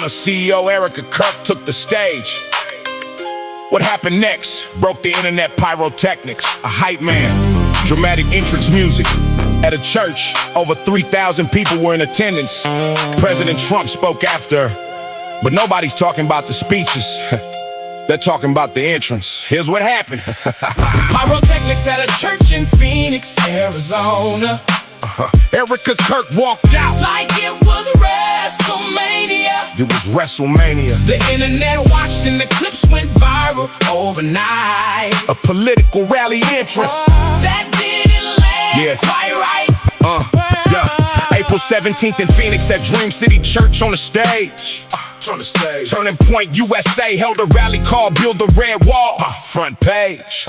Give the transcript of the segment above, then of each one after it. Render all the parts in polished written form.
CEO Erica Kirk took the stage. What happened next? Broke the internet pyrotechnics. A hype man, dramatic entrance music. At a church, over 3,000 people were in attendance. President Trump spoke after, but nobody's talking about the speeches. They're talking about the entrance. Here's what happened. Pyrotechnics at a church in Phoenix, Arizona. Erica Kirk walked out like it was WrestleMania. It was WrestleMania. The internet watched and the clips went viral overnight. A political rally entrance that didn't land quite right. April 17th in Phoenix at Dream City Church on the stage. Turning Point USA held a rally called Build the Red Wall. Front page.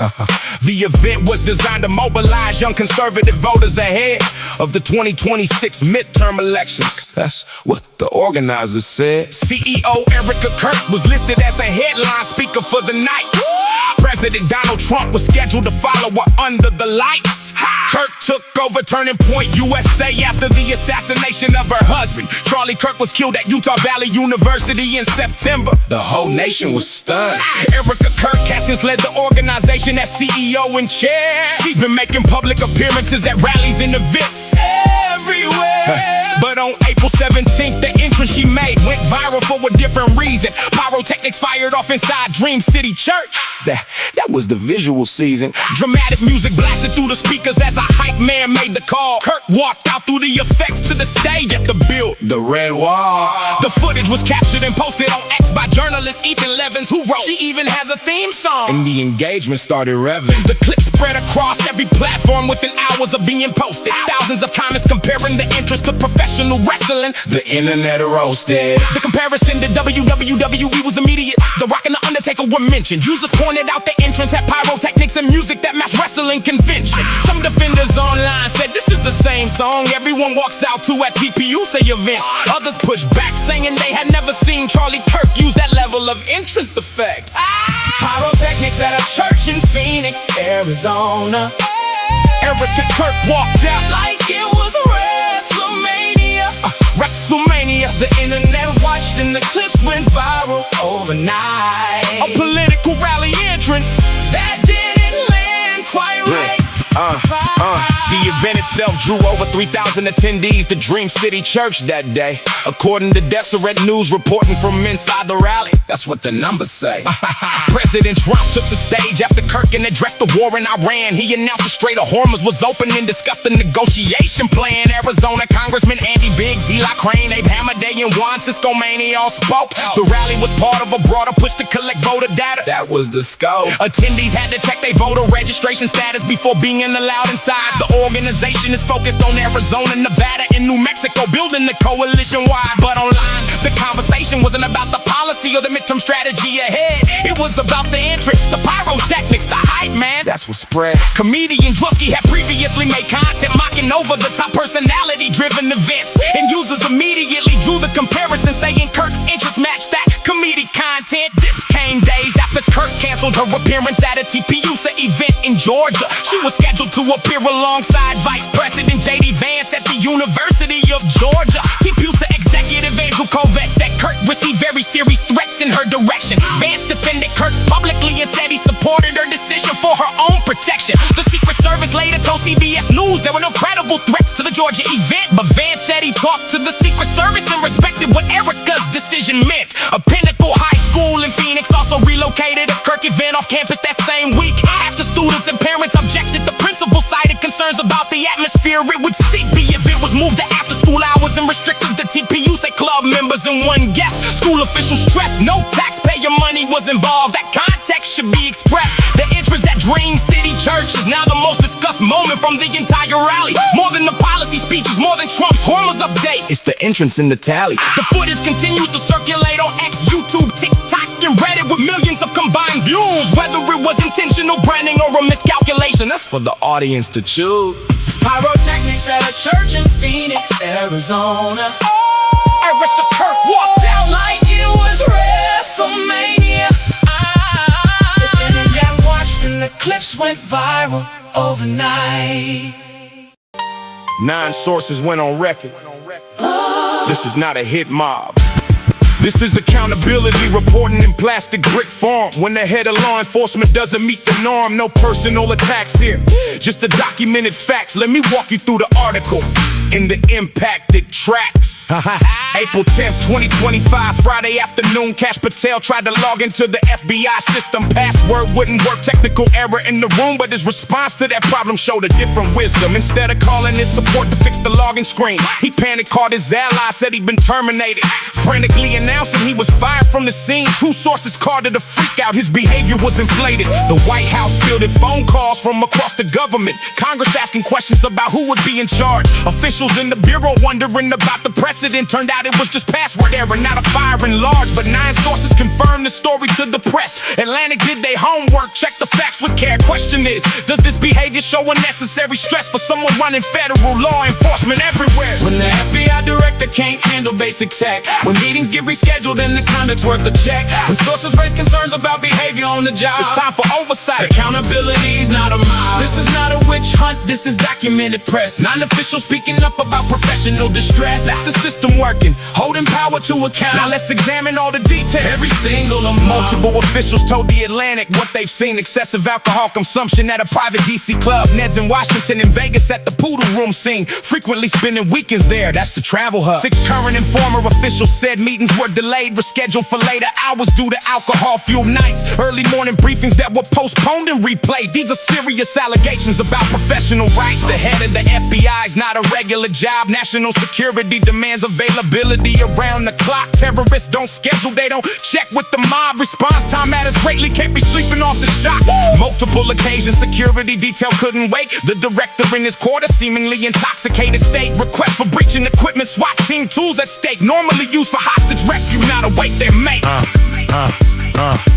The event was designed to mobilize young conservative voters ahead of the 2026 midterm elections. That's what the organizers said. CEO Erica Kirk was listed as a headline speaker for the night. President Donald Trump was scheduled to follow her under the lights. Kirk took over Turning Point USA after the assassination of her husband. Charlie Kirk was killed at Utah Valley University in September. The whole nation was stunned. Erica Kirk has since led the organization as CEO and chair. She's been making public appearances at rallies and events everywhere. But on April 17th, the entrance she made went viral for a different reason. Pyrotechnics fired off inside Dream City Church. That was the visual season. Dramatic music blasted through the speakers as a hype man made the call. Kirk walked out through the effects to the stage at the Build the Red Wall. The footage was captured and posted on X by journalist Ethan Levins, who wrote, "She even has a theme song." And the engagement started revving. The clip spread across every platform within hours of being posted. Thousands of comments comparing the entrance to professional wrestling. The internet roasted. The comparison to WWE was immediate. The Rock and The Undertaker were mentioned. Users pointed out the entrance had pyrotechnics and music that matched wrestling convention. Some defenders online said this is the same song everyone walks out to at TPUSA events. Others pushed back saying they had never seen Charlie Kirk use that level of entrance effects. Pyrotechnics at a church in Phoenix, Arizona. Erica Kirk walked out like it was WrestleMania. WrestleMania. The internet watched and the clips went viral overnight. A political rally entrance that didn't land quite right. The event itself drew over 3,000 attendees to Dream City Church that day, according to Deseret News reporting from inside the rally. That's what the numbers say. President Trump took the stage after Kirk and addressed the war in Iran. He announced the Strait of Hormuz was open and discussed the negotiation plan. Arizona Congressman Andy Biggs, Eli Crane, Abe Hamaday, and Juan Cisco Maney all spoke. The rally was part of a broader push to collect voter data. That was the scope. Attendees had to check their voter registration status before being allowed inside. The organization is focused on Arizona, Nevada, and New Mexico, building the coalition wide. But online, the conversation wasn't about the policy or the midterm strategy ahead. It was about the entrance, the pyrotechnics, the hype man. That's what spread. Comedian Drusky had previously made content mocking over the top personality-driven events, and users immediately drew the comparison, saying Kirk's interest matched that comedic content. This came days after Kirk canceled her appearance at a TPUSA event in Georgia. She was scheduled to appear alongside Vice President J.D. Vance at the University of Georgia. TPUSA executive Andrew Kovac said Kirk received very serious threats in her direction. Vance defended Kirk publicly and said he supported her decision for her own protection. The Secret Service later told CBS News there were no credible threats to the Georgia event, but Vance said he talked to the Secret Service and respected what Erica's decision meant. A Pinnacle High School in Phoenix also relocated a Kirk event off campus that same week. After students and parents objected, the principal cited concerns about the atmosphere it would seek. The event was moved to after school hours and restricted to TPUSA club members and one guest. School officials stressed no taxpayer money was involved. That context should be expressed. The entrance at Dream City Church is now the most discussed moment from the entire rally. More than the policy speeches, more than Trump's Hormuz update, it's the entrance in the tally. The footage continues to circulate on X, YouTube, TikTok, and Reddit with millions of combined views. Whether it was intentional branding or a miscalculation, that's for the audience to choose. Pyrotechnics at a church in Phoenix, Arizona. Erica Kirk walked out like it was WrestleMania. The internet watched and the clips went viral overnight. 9 sources went on record. This is not a hit mob. This is accountability reporting in plastic brick form. When the head of law enforcement doesn't meet the norm, no personal attacks here, just the documented facts. Let me walk you through the article in the impacted tracks. April 10th, 2025, Friday afternoon, Cash Patel tried to log into the FBI system. Password wouldn't work, technical error in the room, but his response to that problem showed a different wisdom. Instead of calling his support to fix the login screen, he panicked, called his ally, said he'd been terminated, frantically announcing he was fired from the scene. Two sources called it a freak out, his behavior was inflated. The White House fielded phone calls from across the government, Congress asking questions about who would be in charge, officials in the bureau wondering about the precedent. Turned out it was just password error, not a fire in large, but 9 sources confirmed the story to the press. Atlantic did their homework, checked the facts with care. Question is, does this behavior show unnecessary stress for someone running federal law enforcement everywhere? When the FBI director can't handle basic tech, when meetings get rescheduled and the conduct's worth a check, when sources raise concerns about behavior on the job, it's time for oversight. Accountability's not a mob. This is not a witch hunt, this is documented press. Non-officials speaking up about professional distress. That's the system working, holding power to account. Now let's examine all the details. Every single amount. Multiple officials told the Atlantic what they've seen: excessive alcohol consumption at a private DC club, Ned's in Washington, and Vegas at the Poodle Room scene, frequently spending weekends there, that's the travel hub. 6 current and former officials said meetings were delayed, rescheduled for later hours due to alcohol-fueled nights, early morning briefings that were postponed and replayed. These are serious allegations about professional rights. The head of the FBI's not a regular job. National security demands availability around the clock. Terrorists don't schedule, they don't check with the mob. Response time matters greatly, can't be sleeping off the shock. Multiple occasions, security detail couldn't wait. The director in his quarters, seemingly intoxicated state. Request for breaching equipment, SWAT team tools at stake. Normally used for hostage rescue, now to wait their mate.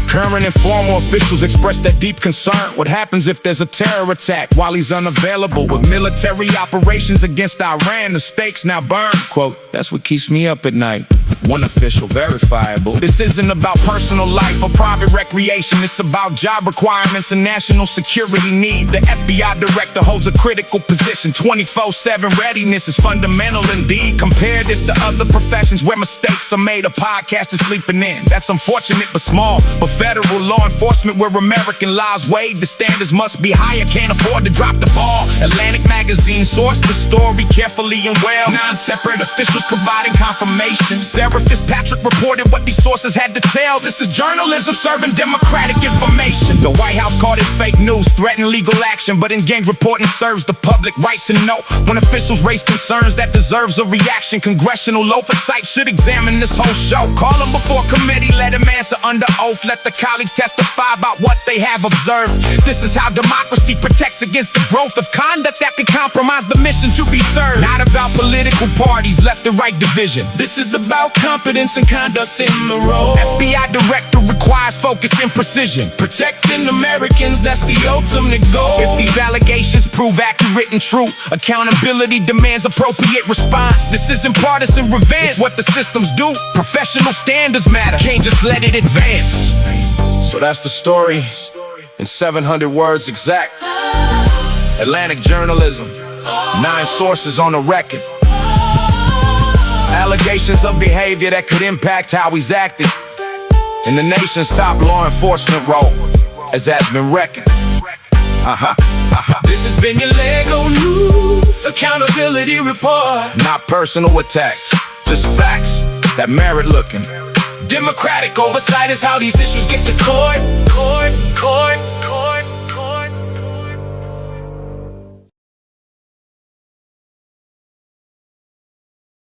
Current and former officials expressed that deep concern. What happens if there's a terror attack while he's unavailable? With military operations against Iran, the stakes now burn. Quote, that's what keeps me up at night. One official, verifiable. This isn't about personal life or private recreation. It's about job requirements and national security need. The FBI director holds a critical position. 24/7 readiness is fundamental indeed. Compare this to other professions where mistakes are made. A podcast is sleeping in. That's unfortunate but small. But federal law enforcement, where American laws weighed, the standards must be higher. Can't afford to drop the ball. Atlantic magazine sourced the story carefully and well. 9 separate officials providing confirmation. Sarah Fitzpatrick reported what these sources had to tell. This is journalism serving democratic information. The White House called it fake news, threatened legal action, but in-gang reporting serves the public right to know. When officials raise concerns, that deserves a reaction. Congressional oversight should examine this whole show. Call them before committee, let them answer under oath. Let the colleagues testify about what they have observed. This is how democracy protects against the growth of conduct that could compromise the mission to be served. Not about political parties, left and right division. This is about competence and conduct in the role. FBI director requires focus and precision. Protecting Americans, that's the ultimate goal. If these allegations prove accurate and true, accountability demands appropriate response. This isn't partisan revenge, it's what the systems do. Professional standards matter, can't just let it advance. So that's the story in 700 words exact. Atlantic journalism, 9 sources on the record. Allegations of behavior that could impact how he's acting in the nation's top law enforcement role, as has been reckoned. This has been your Lego News Accountability Report. Not personal attacks, just facts that merit looking. Democratic oversight is how these issues get to court.